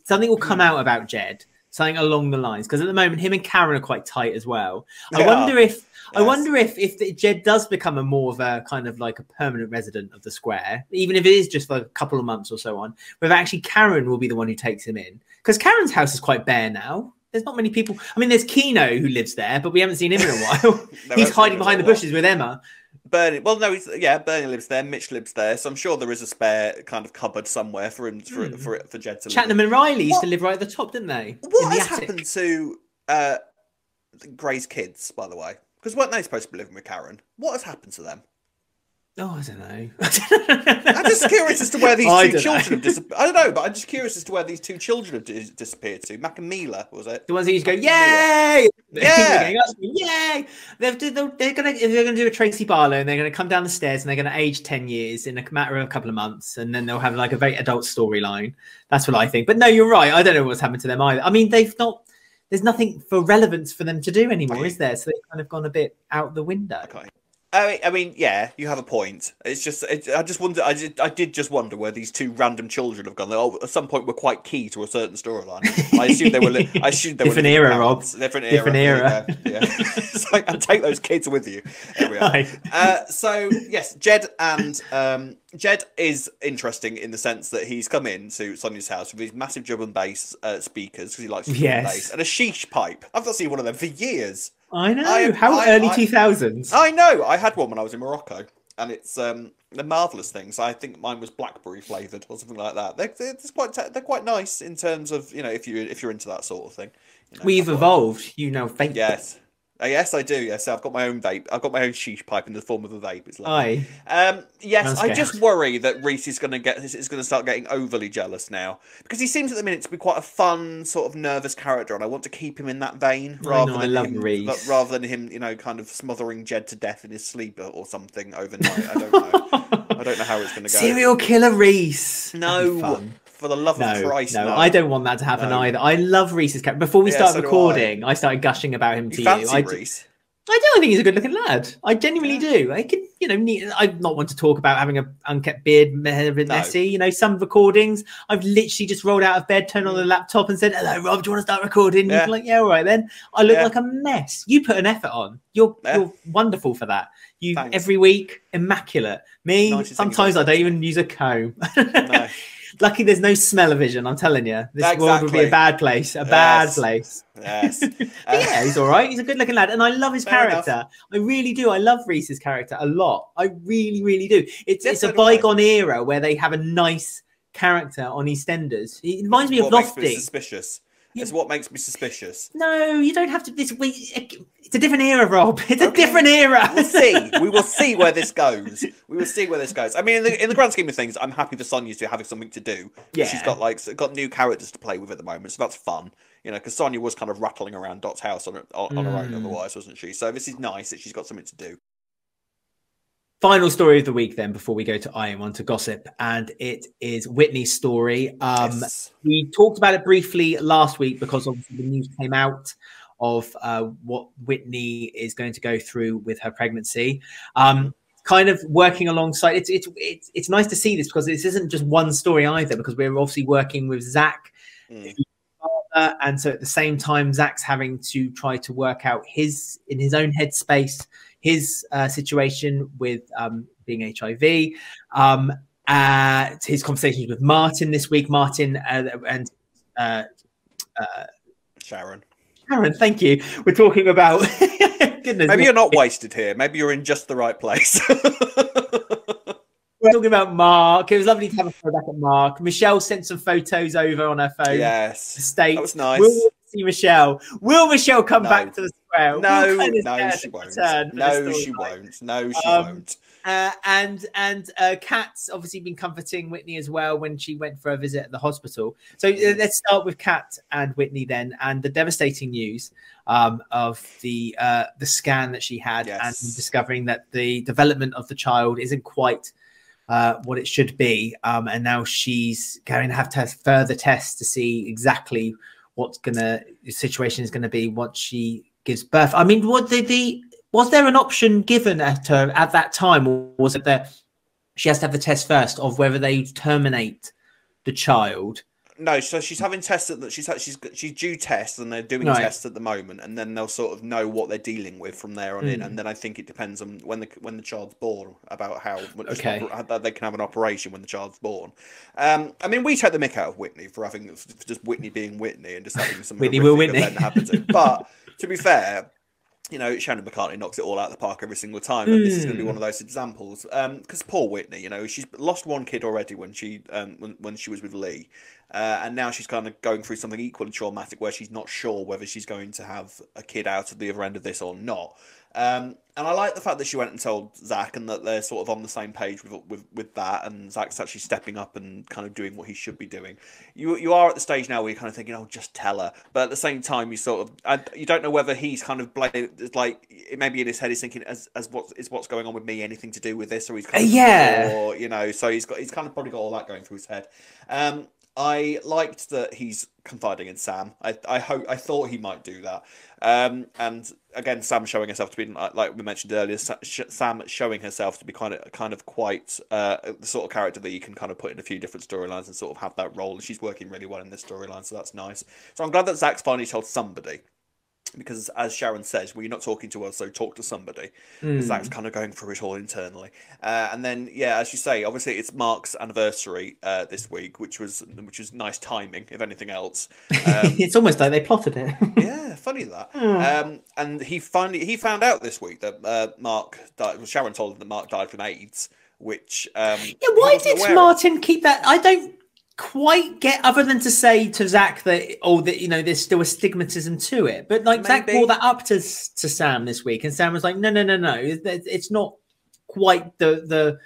something will come out about Jed. Something along the lines, because at the moment him and Karen are quite tight as well. I wonder if Jed does become more of a kind of like a permanent resident of the square, even if it is just for a couple of months or so on, whether actually Karen will be the one who takes him in. Because Karen's house is quite bare now. There's not many people. I mean, there's Keno who lives there, but we haven't seen him in a while. He's hiding behind the bushes with Emma. Bernie lives there. Mitch lives there, so I'm sure there is a spare kind of cupboard somewhere for him for Jed to live. Chatnam and Riley used to live right at the top, didn't they? What has happened to Gray's kids, by the way? Because weren't they supposed to be living with Karen? What has happened to them? Oh, I don't know. I'm just curious as to where these two children have disappeared. I don't know, but I'm just curious as to where these two children have disappeared to. Mac and Mila, was it? The ones who used to go, yay! Yeah! Yay! They're gonna do a Tracy Barlow, and they're gonna come down the stairs, and they're gonna age 10 years in a matter of a couple of months, and then they'll have like a very adult storyline. That's what I think. But no, you're right. I don't know what's happened to them either. I mean, there's nothing for relevance for them to do anymore, is there? So they've kind of gone a bit out the window. Okay. I mean, yeah, you have a point. It's just, I did just wonder where these two random children have gone. Oh, at some point, were quite key to a certain storyline. I assumed they were. Different era, Rob. Different era. Yeah. It's like, and take those kids with you. There we are. So yes, Jed is interesting in the sense that he's come in to Sonia's house with these massive drum and bass speakers because he likes drum and bass and a sheesh pipe. I've not seen one of them for years. I know. Early 2000s. I know. I had one when I was in Morocco, and it's they're marvelous things. I think mine was blackberry flavored or something like that. They're quite nice in terms of, you know, if you're into that sort of thing. You know, we've evolved. You know, vape. Yes. Yes, I do. Yes, I've got my own vape. I've got my own sheesh pipe in the form of a vape. It's lovely. Yes, I just worry that Reiss is going to start getting overly jealous now, because he seems at the minute to be quite a fun, sort of nervous character, and I want to keep him in that vein rather than him, you know, kind of smothering Jed to death in his sleep or something overnight. I don't know. I don't know how it's going to go. Serial killer Reiss. No. For the love of Christ, no. I don't want that to happen either. I love Reiss's character. Before we start recording, I started gushing about him to you. Reiss? I do. I think he's a good-looking lad. I genuinely do. I can, I'm not one to talk about having an unkept beard, a bit messy. Some recordings, I've literally just rolled out of bed, turned on the laptop, and said, "Hello, Rob. Do you want to start recording?" Yeah. You're like, "Yeah, all right then." I look like a mess. You put an effort on. You're wonderful for that. Thanks. Every week, immaculate. Me, sometimes I don't even use a comb. No. Lucky there's no smell-o-vision, I'm telling you. This world would be a bad place. Bad place. Yes. Yeah, he's all right. He's a good-looking lad. And I love his character. Enough. I really do. I love Reiss's character a lot. I really, really do. It's a bygone era where they have a nice character on EastEnders. It reminds me of Lofty. Makes me suspicious. It's what makes me suspicious. No, you don't have to. It's a different era, Rob. It's a different era. We'll see. We will see where this goes. We will see where this goes. I mean, in the grand scheme of things, I'm happy for Sonia to having something to do. Yeah. She's got new characters to play with at the moment, so that's fun. Because Sonia was kind of rattling around Dot's house on her own otherwise, wasn't she? So this is nice that she's got something to do. Final story of the week, then, before we go to I Am On to Gossip, and it is Whitney's story. Yes. We talked about it briefly last week because obviously the news came out of what Whitney is going to go through with her pregnancy. Kind of working alongside. It's nice to see this because this isn't just one story either, because we're obviously working with Zack. And so at the same time, Zack's having to try to work out in his own headspace, his situation with being HIV, his conversations with Martin this week, Martin and Sharon. Sharon, thank you. We're talking about goodness. Maybe you're not wasted here. Maybe you're in just the right place. We're talking about Mark. It was lovely to have a throwback at Mark. Michelle sent some photos over on her phone. Yes, that was nice. We'll see Michelle. Will Michelle come back to the square? No, she won't. No, she won't. No, she won't. And Kat's obviously been comforting Whitney as well when she went for a visit at the hospital. So let's start with Kat and Whitney then, and the devastating news of the scan that she had, and discovering that the development of the child isn't quite what it should be, and now she's going to have further tests to see exactly what the situation is going to be once she gives birth. I mean, was there an option given at her at that time, or was it that she has to have the test first of whether they terminate the child? No, so she's having tests she's due tests, and they're doing tests at the moment, and then they'll sort of know what they're dealing with from there on in, and then I think it depends on when the child's born about how much they can have an operation when the child's born. I mean, we take the mick out of Whitney for just Whitney being Whitney and just having some Whitney will Whitney happen to. But to be fair, Shannon McCartney knocks it all out of the park every single time, and this is going to be one of those examples. Because poor Whitney, she's lost one kid already when she was with Lee, and now she's kind of going through something equally traumatic where she's not sure whether she's going to have a kid out of the other end of this or not. And I like the fact that she went and told Zack, and that they're sort of on the same page with that, and Zack's actually stepping up and kind of doing what he should be doing. You are at the stage now where you're kind of thinking, oh, just tell her. But at the same time, you don't know whether he's kind of like, maybe in his head he's thinking, as what's going on with me anything to do with this, or he's kind of, so he's kind of probably got all that going through his head. I liked that he's confiding in Sam. I thought he might do that. And again, Sam showing herself to be, like we mentioned earlier, Sam showing herself to be kind of quite the sort of character that you can kind of put in a few different storylines and sort of have that role. And she's working really well in this storyline, so that's nice. So I'm glad that Zack's finally told somebody. Because as Sharon says, well, you're not talking to us, so talk to somebody. Zack's kind of going through it all internally. And then, as you say, obviously it's Mark's anniversary this week, which was nice timing, if anything else. It's almost like they plotted it. Yeah, funny that. And he found out this week that Mark died. Well, Sharon told him that Mark died from AIDS, which why did Martin keep that? I don't quite get, other than to say to Zack that there's still a stigmatism to it, but like Zack brought that up to Sam this week, and Sam was like, no, it's not quite the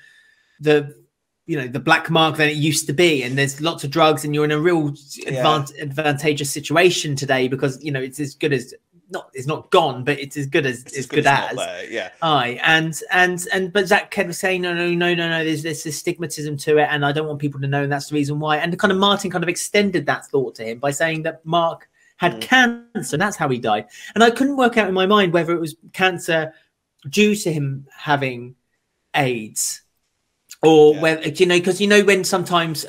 black mark that it used to be, and there's lots of drugs, and you're in a real advantageous situation today because it's as good as it's not gone, but it's as good as but Zack kept saying no, there's this stigmatism to it, and I don't want people to know, and that's the reason why. And kind of Martin kind of extended that thought to him by saying that Mark had cancer, and that's how he died. And I couldn't work out in my mind whether it was cancer due to him having AIDS, or whether, you know, because, you know, when sometimes,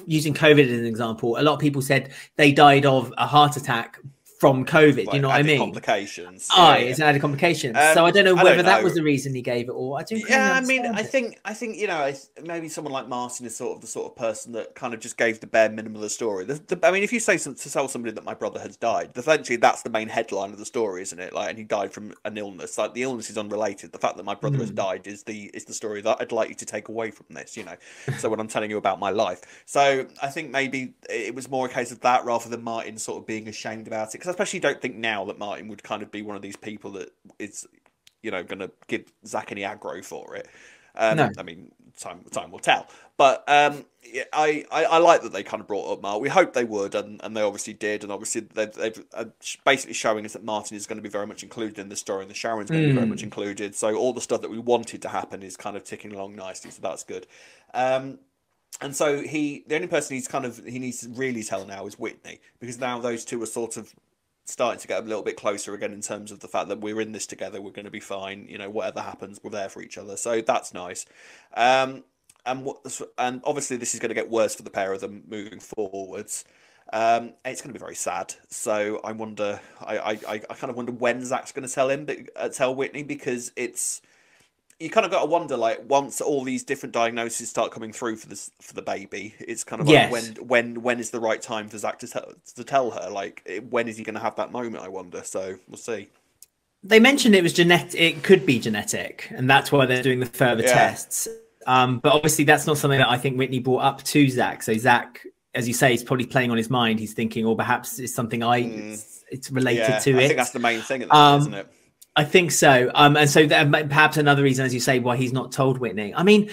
using COVID as an example, a lot of people said they died of a heart attack from COVID, like, you know what I mean? Complications. It's added complications. So I don't know whether that was the reason he gave it, or I do. I mean, I think you know, maybe someone like Martin is sort of the sort of person that kind of just gave the bare minimum of the story. I mean, if you say to tell somebody that my brother has died, essentially that's the main headline of the story, isn't it? Like, and he died from an illness. Like, the illness is unrelated. The fact that my brother has died is the story that I'd like you to take away from this. You know, so when I'm telling you about my life, so I think maybe it was more a case of that rather than Martin sort of being ashamed about it. I especially don't think now that Martin would kind of be one of these people that is, you know, going to give Zack any aggro for it. No. I mean, time will tell. But I like that they kind of brought up Mark. We hoped they would, and they obviously did. And obviously they've basically showing us that Martin is going to be very much included in the story, and the Sharon's going to be very much included. So all the stuff that we wanted to happen is kind of ticking along nicely. So that's good. And so the only person he needs to really tell now is Whitney, because now those two are sort of starting to get a little bit closer again in terms of the fact that we're in this together, we're going to be fine, you know, whatever happens, we're there for each other. So that's nice. And obviously this is going to get worse for the pair of them moving forwards. It's going to be very sad. So I wonder, I kind of wonder when Zack's going to tell Whitney, because you kind of got to wonder, like, once all these different diagnoses start coming through for the baby, it's kind of like, when is the right time for Zack to tell her? Like, when is he going to have that moment? I wonder. So we'll see. They mentioned it was genetic. It could be genetic, and that's why they're doing the further tests. But obviously, that's not something that I think Whitney brought up to Zack. So Zack, as you say, is probably playing on his mind. He's thinking, or perhaps it's something it's related to it. I think that's the main thing at the moment, isn't it? I think so. And so perhaps another reason, as you say, why he's not told Whitney. I mean,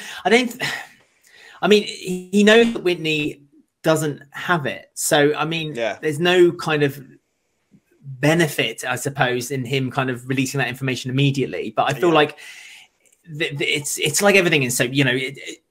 he knows that Whitney doesn't have it. So, I mean, there's no kind of benefit, I suppose, in him kind of releasing that information immediately. But I feel like it's like everything in soap, you know,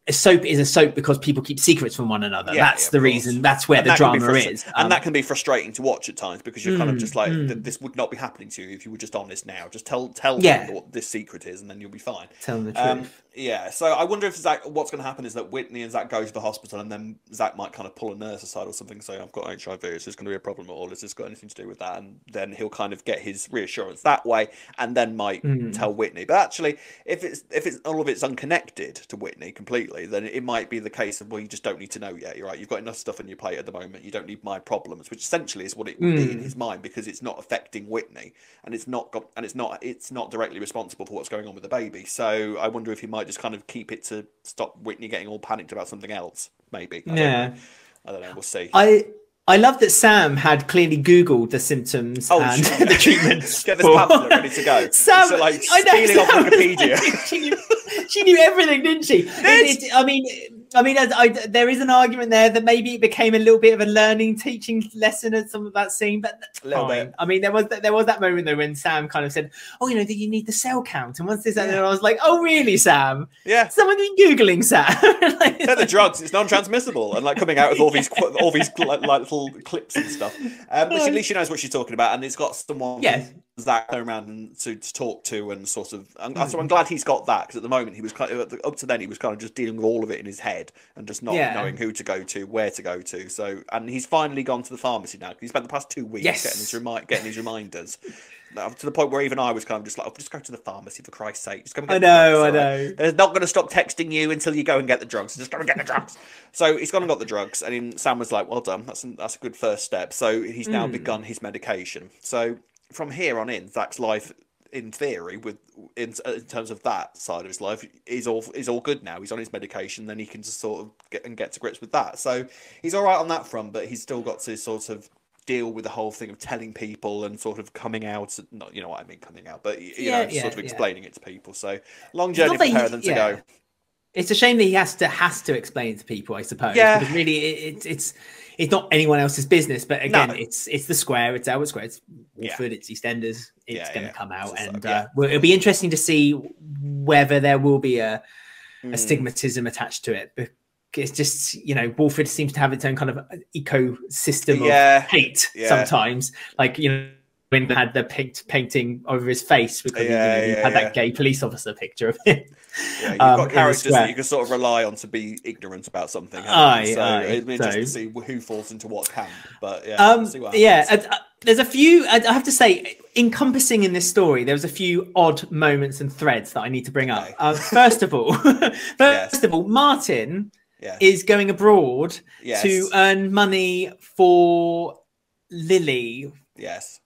a soap is a soap because people keep secrets from one another. That's the reason. That's where the drama is. And that can be frustrating to watch at times, because you're kind of just like, this would not be happening to you if you were just honest now. Just tell them what this secret is, and then you'll be fine. Tell them the truth. So I wonder if what's going to happen is that Whitney and Zack go to the hospital, and then Zack might kind of pull a nurse aside or something, saying, I've got HIV, is this going to be a problem at all? Has this got anything to do with that? And then he'll kind of get his reassurance that way, and then might tell Whitney. But actually, if it's all of it's unconnected to Whitney completely, then it might be the case of, well, you just don't need to know yet. You're right. You've got enough stuff on your plate at the moment. You don't need my problems, which essentially is what it would be in his mind, because it's not affecting Whitney, and it's not directly responsible for what's going on with the baby. So I wonder if he might just kind of keep it to stop Whitney getting all panicked about something else. Maybe. I don't know. We'll see. I love that Sam had clearly Googled the symptoms and the treatments. Get this pamphlet ready to go. Sam, so, like, stealing off Wikipedia. She knew everything, didn't she? I mean, there is an argument there that maybe it became a little bit of a learning, teaching lesson at some of that scene, but that's fine. I mean, there was that moment though when Sam kind of said, "Oh, you know, that you need the cell count," and once this, and I was like, "Oh, really, Sam? Yeah, someone been googling Sam." Like, the drugs, it's non-transmissible, and like coming out with all these like little clips and stuff. But at least she knows what she's talking about, and it's got someone. Yes. Zack around and to talk to, and sort of, so I'm glad he's got that, because at the moment he was kind of, up to then he was kind of just dealing with all of it in his head and just not knowing who to go to, where to go to. So, and he's finally gone to the pharmacy now. He spent the past 2 weeks getting his reminders. To the point where even I was kind of just like, just go to the pharmacy for Christ's sake. Just go and get the drugs. I know. They're not going to stop texting you until you go and get the drugs. Just go and get the drugs. So he's gone and got the drugs, and Sam was like, well done. That's a good first step. So he's now begun his medication. So from here on in, Zack's life, in theory, in terms of that side of his life, is all good now. He's on his medication, then he can just sort of get to grips with that. So he's all right on that front, but he's still got to sort of deal with the whole thing of telling people and sort of coming out. Not, you know what I mean, coming out, but sort of explaining it to people. So long journey for a pair of them to go. It's a shame that he has to explain it to people, I suppose. Yeah, because really, it's not anyone else's business. But again, it's the square. It's Albert Square. It's Walford. It's EastEnders. It's going to come out, and it'll be interesting to see whether there will be a stigmatism attached to it, it's just, you know, Walford seems to have its own kind of ecosystem of hate sometimes. Like, you know, when they had the painting over his face because he had that gay police officer picture of him. Yeah, you've got characters that you can sort of rely on to be ignorant about something. It'd be interesting to see who falls into what camp. But see what happens. There's a few, I have to say, encompassing in this story, there was a few odd moments and threads that I need to bring up. First of all, Martin is going abroad to earn money for Lily. Yes.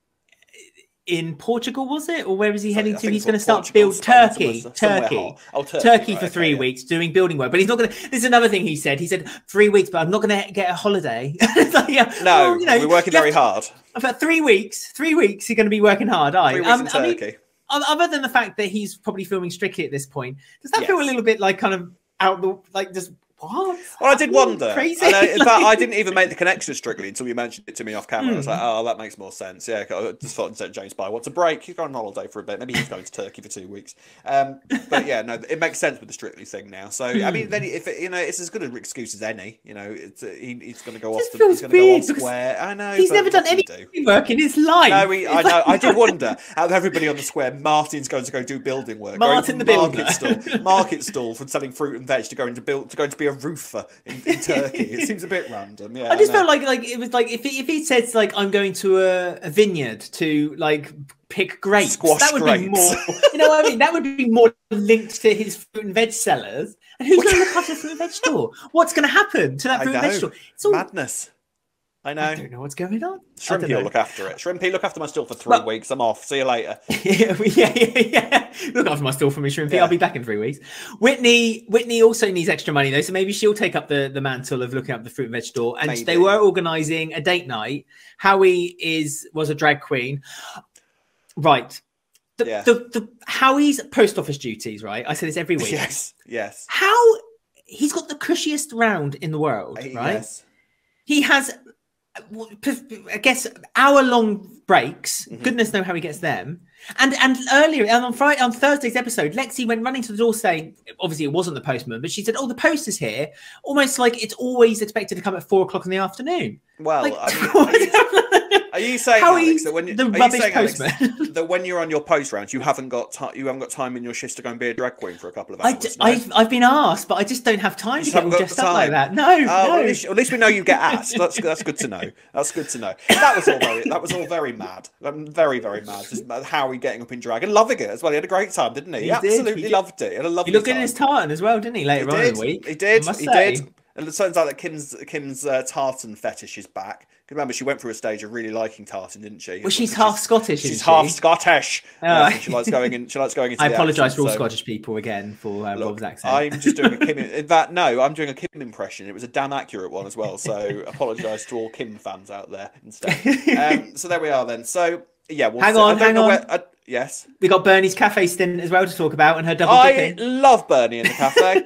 In Portugal, was it? Or where is he heading to? He's going to start build Turkey for 3 weeks doing building work. But he's not going to. This is another thing he said. He said 3 weeks, but I'm not going to get a holiday. We're working very hard. About 3 weeks. 3 weeks, you're going to be working hard. 3 weeks in Turkey. Other than the fact that he's probably filming Strictly at this point, does that feel a little bit like kind of out the just? What? Well, I did wonder. Crazy. In fact, I didn't even make the connection Strictly until you mentioned it to me off camera. I was like, oh, that makes more sense. Yeah, I just thought James Bye wants a break. He's going on holiday for a bit. Maybe he's going to Turkey for 2 weeks. But yeah, no, it makes sense with the Strictly thing now. So I mean, then if it's as good an excuse as any. You know, he's going to go off. He's going to go on square. I know. He's never done any work in his life. No, I know. I did wonder out of everybody on the square, Martin's going to go do building work. Martin the builder. Market stall from selling fruit and veg to going to be a roofer in Turkey. It seems a bit random. Yeah, I just felt like it was like if he said like I'm going to a vineyard to like pick grapes, that would be more. You know what I mean? That would be more linked to his fruit and veg sellers. And who's going to look after the fruit and veg store? What's going to happen to that fruit and veg store? It's all madness. I know. I don't know what's going on. Shrimpy will look after it. Shrimpy, look after my stall for 3 weeks. I'm off. See you later. yeah. Look after my stall for me, Shrimpy. I'll be back in 3 weeks. Whitney also needs extra money, though, so maybe she'll take up the mantle of looking up the fruit and veg store. And they were organising a date night. Howie was a drag queen. Right. Howie's post office duties, right? I say this every week. Yes. He's got the cushiest round in the world, right? Yes. He has, I guess, hour-long breaks. Goodness knows how he gets them. And earlier on Thursday's episode, Lexi went running to the door saying, obviously it wasn't the postman, but she said, "Oh, the post is here." Almost like it's always expected to come at 4 o'clock in the afternoon. Well, are you saying, Alex, that when you're on your post rounds, you haven't got time in your shifts to go and be a drag queen for a couple of hours? I've been asked, but I just don't have time to get all dressed up like that. No. Well, at least we know you get asked. That's good to know. That's good to know. That was all very mad. Very, very mad. Just Howie getting up in drag and loving it as well. He had a great time, didn't he? He absolutely loved it. He had a lovely time. He looked good in his tartan as well, didn't he? Later on in the week, he did. And it turns out that Kim's tartan fetish is back. Remember, she went through a stage of really liking tartan, didn't she? Well, she's half Scottish. She's half Scottish. She likes going in. She likes going into. I apologise for all Scottish people again for Rob's accent. I'm just doing a Kim. In fact, no, I'm doing a Kim impression. It was a damn accurate one as well. So apologise to all Kim fans out there instead. So there we are then. So yeah, hang on. Yes, we got Bernie's cafe stint as well to talk about, and her double dipping. I love Bernie in the cafe.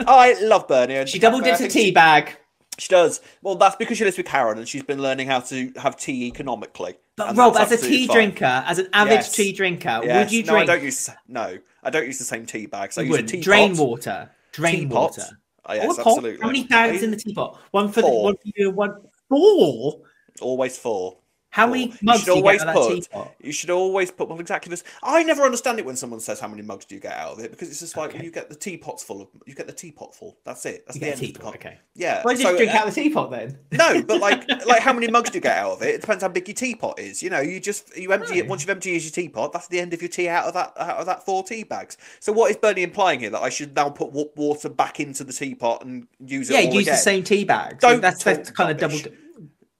I love Bernie. She double dips a tea bag. She does. Well, that's because she lives with Karen and she's been learning how to have tea economically. But Rob, as a tea drinker, as an avid tea drinker, would you drink? I don't use the same tea bags. I use a teapot. Drain water. Drain water. Oh, yes, absolutely. How many bags in the teapot? One for you, one. 4? Always 4. How many mugs do you get out of that teapot? You should always put, well, exactly this. I never understand it when someone says how many mugs do you get out of it, because it's just like, you get the teapot full. That's it. That's the end of the okay. Yeah. Why just drink out of the teapot then? No, but like how many mugs do you get out of it? It depends how big your teapot is. You know, you empty it. Once you've emptied your teapot, that's the end of your tea out of that 4 tea bags. So what is Bernie implying here? That I should now put water back into the teapot and use it all use again? The same tea bags. That's kind of double.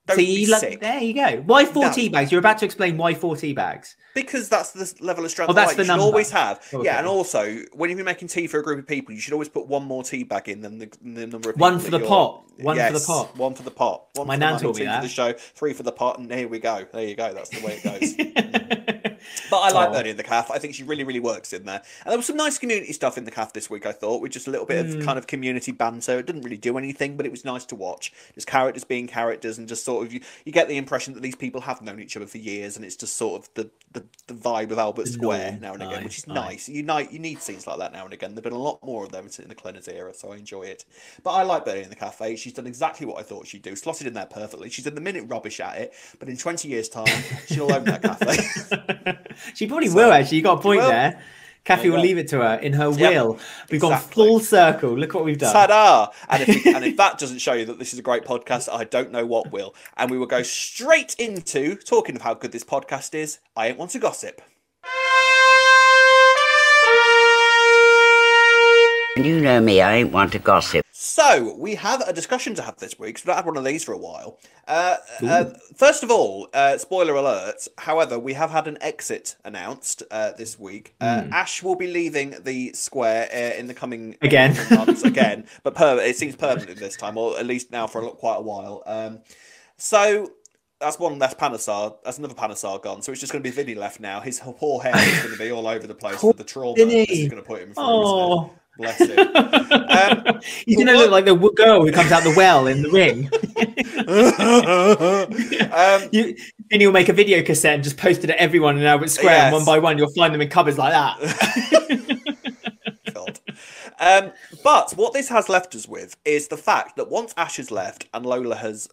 There you go. Why 4 tea bags? You're about to explain why 4 tea bags. Because that's the level of strength that's the you number. Should always have. Okay. Yeah, and also, when you're making tea for a group of people, you should always put 1 more tea bag in than the number of people. One for the pot. One for the pot. 1 for the pot. My nan told me 2 that. for the show, 3 for the pot, and here we go. There you go. That's the way it goes. But I like Bernie in the calf. I think she really, really works in there. And there was some nice community stuff in the calf this week, I thought, with just a little bit of kind of community banter. It didn't really do anything, but it was nice to watch. Just characters being characters, and just sort of you get the impression that these people have known each other for years, and it's just sort of the vibe of Albert Square now and again, which is nice. You need scenes like that now and again. There've been a lot more of them in the Clenners era, so I enjoy it. But I like Bernie in the cafe. She's done exactly what I thought she'd do, slotted in there perfectly. She's in the minute rubbish at it, but in 20 years' time, she'll own that cafe. She probably will, actually. You got a point there. Kathy will leave it to her in her will. We've gone full circle. Look what we've done. Ta-da! And if that doesn't show you that this is a great podcast, I don't know what will. And we will go straight into talking of how good this podcast is. I Ain't Want to Gossip. You know me, I ain't want to gossip. So, we have a discussion to have this week, so we've not had one of these for a while. First of all, spoiler alert, however, we have had an exit announced this week. Ash will be leaving the square in the coming months again, but it seems permanent this time, or at least now for quite a while. So... that's one less Panasar. That's another Panasar gone. So it's just going to be Vinny left now. His poor hair is going to be all over the place with the trauma this is going to put him through. Oh, bless him. He's going to look like the girl who comes out the well in the ring. Vinny will make a video cassette and just post it to everyone in Albert Square. Yes. And one by one, you'll find them in cupboards like that. God. But what this has left us with is the fact that once Ash has left and Lola has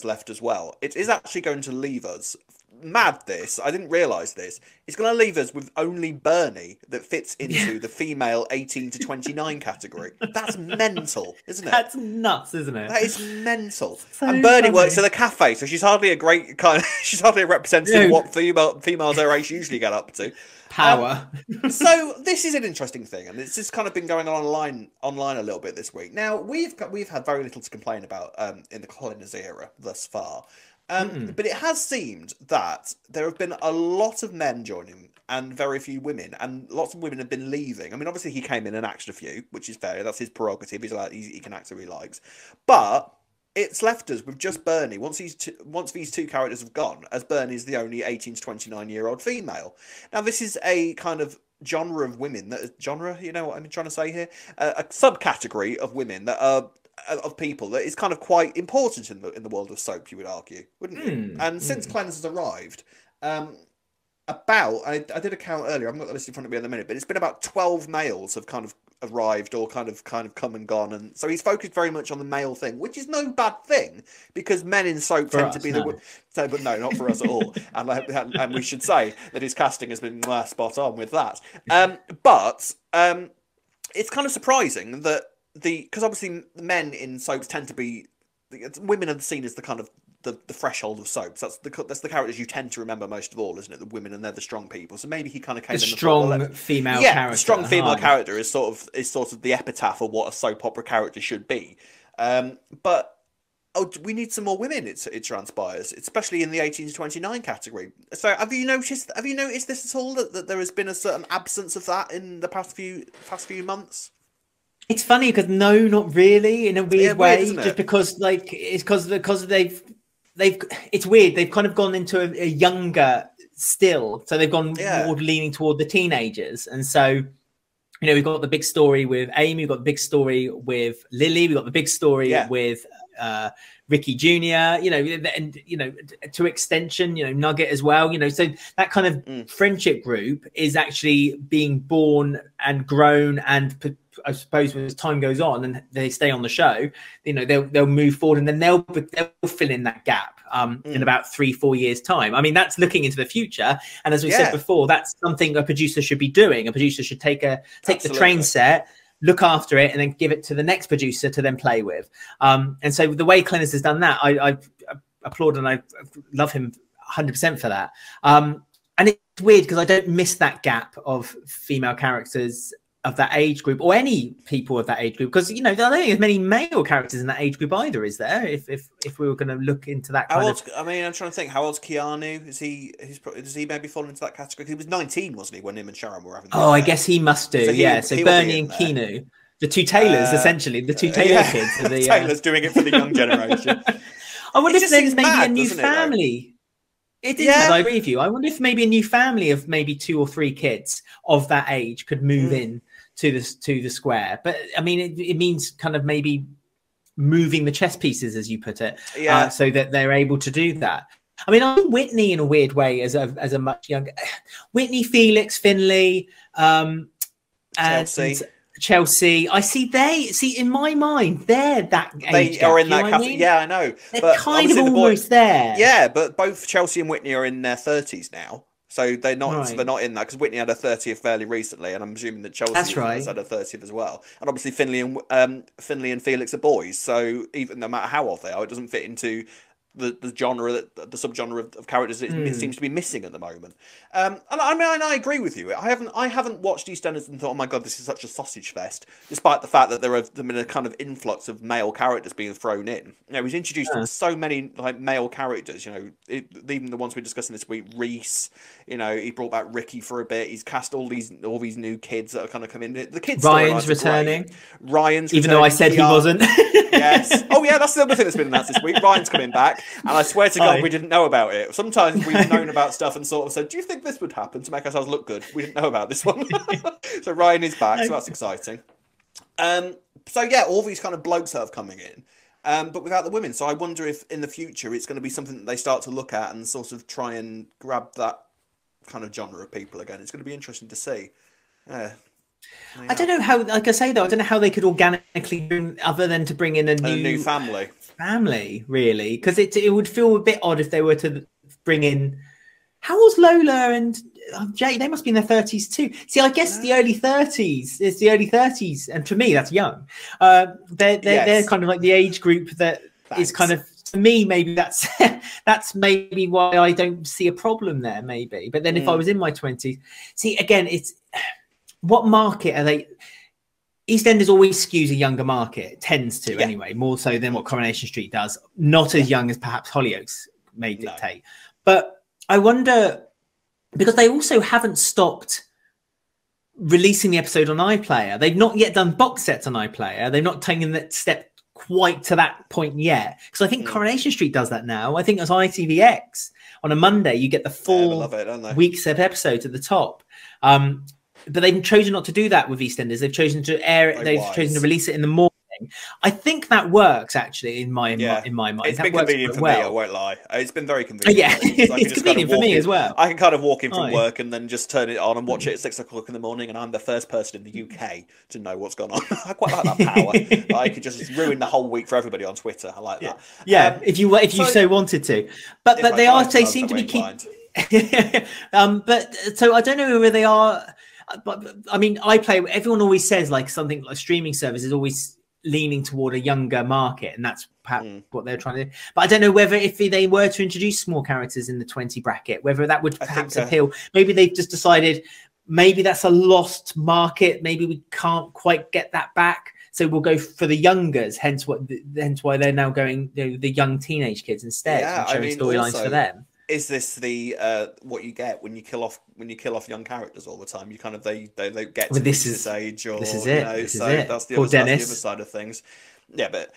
left as well, it is actually going to leave us. Mad this. I didn't realise this. It's going to leave us with only Bernie that fits into the female 18 to 29 category. That's mental, isn't it? That's nuts, isn't it? That is mental. So and Bernie works at a cafe, so she's hardly a great kind of, she's hardly a representative of what females her age usually get up to. Power. So this is an interesting thing, and it's just kind of been going on online a little bit this week. Now we've had very little to complain about in the Clenners era thus far, but it has seemed that there have been a lot of men joining and very few women, and lots of women have been leaving. I mean, obviously he came in and acted a few, which is fair. That's his prerogative. He can act who he likes, but it's left us with just Bernie. Once these two characters have gone, as Bernie's the only 18 to 29-year-old female. Now, this is a kind of genre of women you know what I'm trying to say here? A subcategory of women that are of people that is kind of quite important in the world of soap, you would argue, wouldn't you? And since Clenners has arrived, I did a count earlier. I've got the list in front of me in a minute, but it's been about 12 males have kind of arrived or kind of come and gone, and so he's focused very much on the male thing, which is no bad thing but men in soap tend to be but no, not for us at all. And we should say that his casting has been spot on with that. But it's kind of surprising that because obviously men in soaps tend to be, women are seen as the kind of the threshold of soaps. That's the characters you tend to remember most of all, isn't it? The women, and they're the strong people. So maybe he kind of came in strong female character. The strong female character is sort of the epitaph of what a soap opera character should be. But we need some more women. It transpires, especially in the 18 to 29 category. So have you noticed this at all? That there has been a certain absence of that in the past few months. It's funny because no, not really, in a weird way. Just because because they've it's weird. They've kind of gone into a younger still, so they've gone more leaning toward the teenagers, and so we've got the big story with Amy, we've got the big story with Lily, we've got the big story with Ricky Jr. And to extension, Nugget as well. So that kind of friendship group is actually being born and grown, and I suppose as time goes on and they stay on the show, they'll move forward, and then they'll fill in that gap in about 3-4 years time. I mean, that's looking into the future, and as we said before, that's something a producer should be doing. A producer should take the train set, look after it, and then give it to the next producer to then play with. And so the way Clenners has done that, I applaud, and I love him 100% for that. And it's weird because I don't miss that gap of female characters of that age group, or any people of that age group, because I don't think there's many male characters in that age group either, is there? If we were going to look into that kind of... I mean, I'm trying to think, how old's Keanu? Does he maybe fall into that category? He was 19, wasn't he, when him and Sharon were having... I guess he must do. So Bernie and Keanu, the two Taylors, essentially, the two Taylor kids. Are the, Taylor's doing it for the young generation. I wonder if there's maybe a new family. It is. I agree with you. I wonder if maybe a new family of maybe 2 or 3 kids of that age could move in to the square. But I mean, it means kind of maybe moving the chess pieces, as you put it, so that they're able to do that. I mean, I'm Whitney in a weird way as a much younger Whitney, Felix, Finley, and Chelsea. I see in my mind they're that age. They are in that category. Yeah, I know. They're kind of almost there. Yeah, but both Chelsea and Whitney are in their 30s now. So they're not. Right. So they're not in that, because Whitney had her 30th fairly recently, and I'm assuming that Chelsea has had her 30th as well. And obviously Finley and Felix are boys. So even no matter how old they are, it doesn't fit into the genre, the subgenre of characters it seems to be missing at the moment. And I mean, I agree with you. I haven't watched EastEnders and thought, oh my god, this is such a sausage fest, despite the fact that there have been a kind of influx of male characters being thrown in. You know, he's introduced so many like male characters. You know, even the ones we're discussing this week, Reiss. You know, he brought back Ricky for a bit. He's cast all these new kids that are kind of coming in. The kids. Ryan's returning. Ryan's even though I said he wasn't. Yes. Oh yeah, that's the other thing that's been announced this week. Ryan's coming back, and I swear to God, we didn't know about it. Sometimes we've known about stuff and sort of said, "Do you think this would happen to make ourselves look good?" We didn't know about this one. So Ryan is back, so that's exciting. So yeah, all these kind of blokes that have coming in, but without the women. So I wonder if in the future it's going to be something that they start to look at and sort of try and grab that kind of genre of people again. It's going to be interesting to see. Yeah. I don't know how, like I say though, I don't know how they could organically bring, other than to bring in a new family, really, because it would feel a bit odd if they were to bring in. How old's Lola and Jay? They must be in their 30s too. See, I guess the early 30s. It's the early 30s, and to me, that's young. They're kind of like the age group that is kind of. To me, maybe that's maybe why I don't see a problem there. Maybe, but then if I was in my 20s, see again, it's. What market are they? EastEnders always skews a younger market, tends to anyway, more so than what Coronation Street does. Not as young as perhaps Hollyoaks may dictate. But I wonder, because they also haven't stopped releasing the episode on iPlayer. They've not yet done box sets on iPlayer. They've not taken that step quite to that point yet. Because I think Coronation Street does that now. I think as ITVX on a Monday, you get the full week's episodes at the top. But they've chosen not to do that with EastEnders. They've chosen to air it. They've chosen to release it in the morning. I think that works actually in my mind. It's been convenient for me. I won't lie. It's been very convenient. Yeah, it's convenient for me as well. I can kind of walk in from work and then just turn it on and watch it at 6 o'clock in the morning, and I'm the first person in the UK to know what's going on. I quite like that power. I could just ruin the whole week for everybody on Twitter. I like that. Yeah, if you so wanted to, but they seem to be keep. But so I don't know where they are. But I mean, everyone always says like something like streaming service is always leaning toward a younger market, and that's perhaps what they're trying to do. But I don't know whether if they were to introduce small characters in the 20 bracket, whether that would perhaps appeal. Maybe they've just decided maybe that's a lost market. Maybe we can't quite get that back. So we'll go for the youngers, hence why they're now going the young teenage kids instead, and showing storylines for them. Is this the what you get when you kill off young characters all the time? You kind of they get to this age, or this is it. That's the other side of things. Yeah, but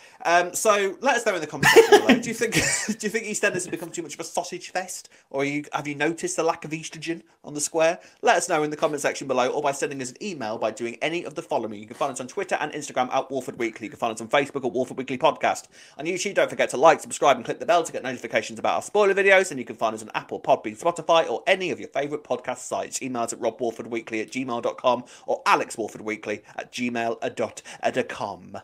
so let us know in the comments section below. Do you think EastEnders has become too much of a sausage fest, or have you noticed the lack of estrogen on the square? Let us know in the comment section below, or by sending us an email by doing any of the following. You can find us on Twitter and Instagram at Walford Weekly. You can find us on Facebook at Walford Weekly Podcast. On YouTube, don't forget to like, subscribe, and click the bell to get notifications about our spoiler videos. And you can find us on Apple, Podbean, Spotify, or any of your favourite podcast sites. Email us at robwalfordweekly@gmail.com or alexwalfordweekly@gmail.com.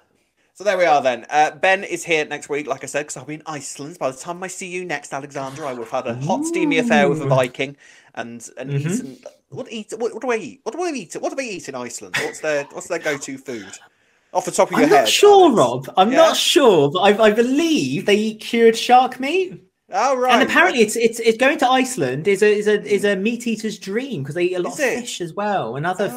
So there we are then. Ben is here next week, like I said, because I'll be in Iceland. By the time I see you next, Alexander, I will have had a hot, steamy affair with a Viking and eaten. What do I eat? What do they eat in Iceland? What's their go-to food? Off the top of your head. I'm not sure, Rob. I'm not sure, but I believe they eat cured shark meat. Oh right. And apparently, it's going to Iceland is a meat eater's dream, because they eat a lot of fish as well, and other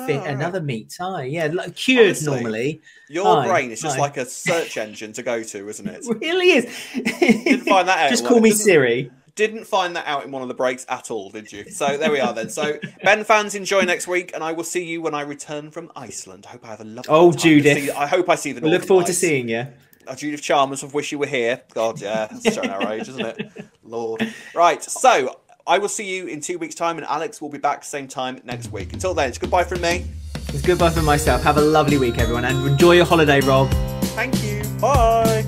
meat. Like cured. Honestly, normally. Your brain is just like a search engine to go to, isn't it? It really is. Didn't find that out. Just call me Siri. Didn't find that out in one of the breaks at all, did you? So there we are then. So Ben fans, enjoy next week, and I will see you when I return from Iceland. I hope I have a lovely time. Judith. I hope I see the. Look forward to seeing you. Judith Chalmers of Wish You Were Here. God, yeah, that's showing our age, isn't it? Lord. Right, so I will see you in 2 weeks' time, and Alex will be back same time next week. Until then, it's goodbye from me. It's goodbye from myself. Have a lovely week, everyone, and enjoy your holiday, Rob. Thank you. Bye.